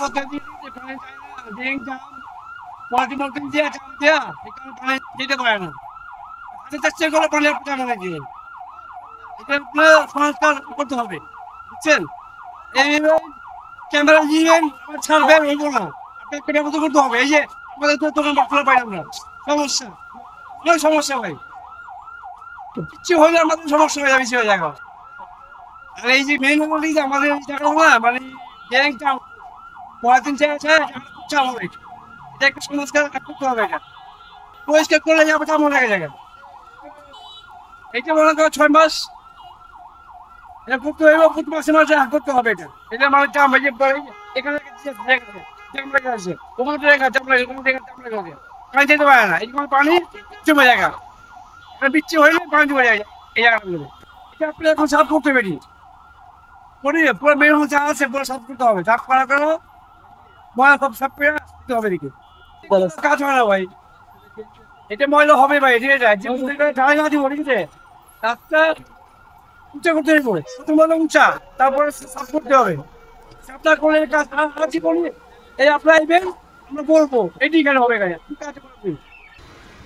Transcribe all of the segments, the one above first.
পদ্ধতি পানি চাই না, ড্রেন জাম, পলিথিন মলিথিন দিয়ে জাম দেওয়া, এখানে পানি যেতে পারে না। হাতে চেষ্টা করে পানি জানা নাকি এটা সংস্কার করতে হবে, বুঝছেন? এইভাবে ক্যামেরা নিয়ে ছাড়বেন হইব না, আপনাকে এটা মতো করতে হবে। এই যে আমাদের তো দোকান খোলা পাই আমরা, সমস্যা, অনেক সমস্যা ভাই। কিচ্ছু হইলে আমাদের সমস্যা হয়ে যাবে, বেশি হয়ে যাবে। আর এই যে মেইন হলো যে আমাদের এই জায়গাটা না, মানে ব্যাংকটা পরের চেয়েছে চাপ হবে, এটা একটা সংস্কার করতে হবে। এটা পরিষ্কার করলে যাবে চাপ লেগে যাবে। এটা মনে করো 6 মাস এটা করতে হইব, প্রতি মাসে মাসে করতে হবে। এটা মানে চাপ হয়ে যাবে। এখানে আছে ওখানে চাপ লাগে, ওখানে চাপ লাগে, পানি যেতে পারে না। এই পানি জমে জায়গা বৃষ্টি হইলে পানি জমে যায় এই জায়গাগুলো। এটা আপনি এখন সাফ করতে পারি করে পুরো মেন যা আছে পুরো সাফ করতে হবে। সাফ করা করো ময়লা সব সাফ করে দিতে হবে এদিকে, কাজ হয় না ভাই। এটা ময়লা হবে ভাই, ঠিক আছে? ঢালাই না দিব, ঠিক আছে? রাস্তা উঁচা করতে হবে, প্রথম হলো উঁচা, তারপরে সাফ করতে হবে। সাফটা করে কাজ আছি করি, এই আপনার আইবেন, আমরা বলবো এটি কেন হবে গায়ে কাজ করবি।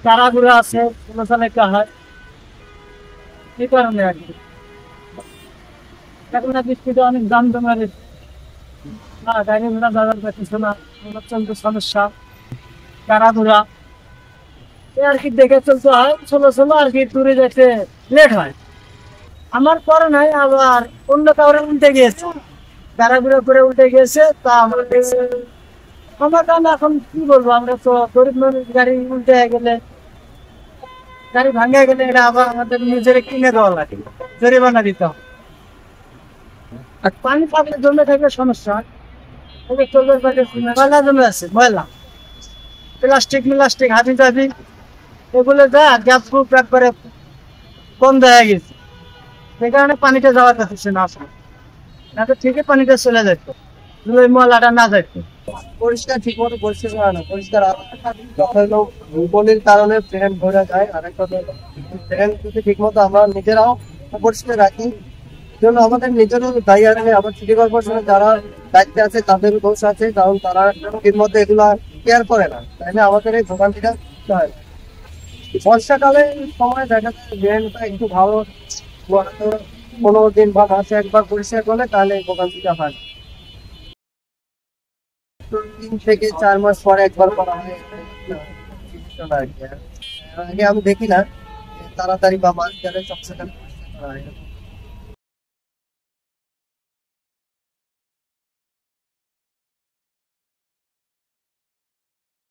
তাড়াহুড়ো আছে, কোনো সময় হয় এই কারণে আর কি। এখন বৃষ্টিতে অনেক দাম জমা রয়েছে না, গাড়ি ঘোড়া ব্যবহার করতেছে না, চলতে সমস্যা, তাড়াহুড়া আর কি দেখে চলতে হয়। ছোলো ছোলো আর কি দূরে যেতে লেট হয়। আমার পরে নাই, আবার অন্য কাউরে উল্টে গিয়েছে, তাড়াহুড়ো করে উল্টে গিয়েছে। তা আমাদের সমাধান এখন কি বলবো, আমরা তো গরিব মানুষ, গাড়ি উল্টে গেলে, গাড়ি ভাঙে গেলে এটা আবার আমাদের নিজের কিনে দেওয়া লাগে, জরিমানা দিতে হবে। আর পানি থাকলে জমে থাকলে সমস্যা হয়। ময়লা জমে আছে, ময়লা প্লাস্টিক মিলাস্টিক হাবি জাবি এগুলো যা গ্যাস প্রুফ একবারে বন্ধ হয়ে গেছে, সেই কারণে পানিটা যাওয়ার কাছে না আসলে, না তো ঠিকই পানিটা চলে যেত, ওই ময়লাটা না যেত। পরিষ্কার ঠিক মতো পরিষ্কার হয় না, পরিষ্কার যখন ভূগোলের কারণে ট্রেন ভরে যায়। আরেকটা ট্রেন যদি ঠিক মতো আমরা নিজেরাও পরিষ্কার রাখি, জন্য আমাদের নিজেরও দায়ী আছে। আবার সিটি কর্পোরেশনের যারা দায়িত্বে আছে তাদের দোষ আছে, কারণ তারা ঠিক মতো এগুলা কেয়ার করে না, তাই না? আমাদের এই ভোগান্তিটা হয়। বর্ষাকালে সময় দেখা যায় ড্রেনটা একটু ভালো 15 দিন বা মাসে একবার পরিষ্কার করলে তাহলে এই ভোগান্তিটা হয়। 3 থেকে 4 মাস পরে একবার করা হয় আগে আমি দেখি না তাড়াতাড়ি বা মাস গেলে চকচকে করা হয়।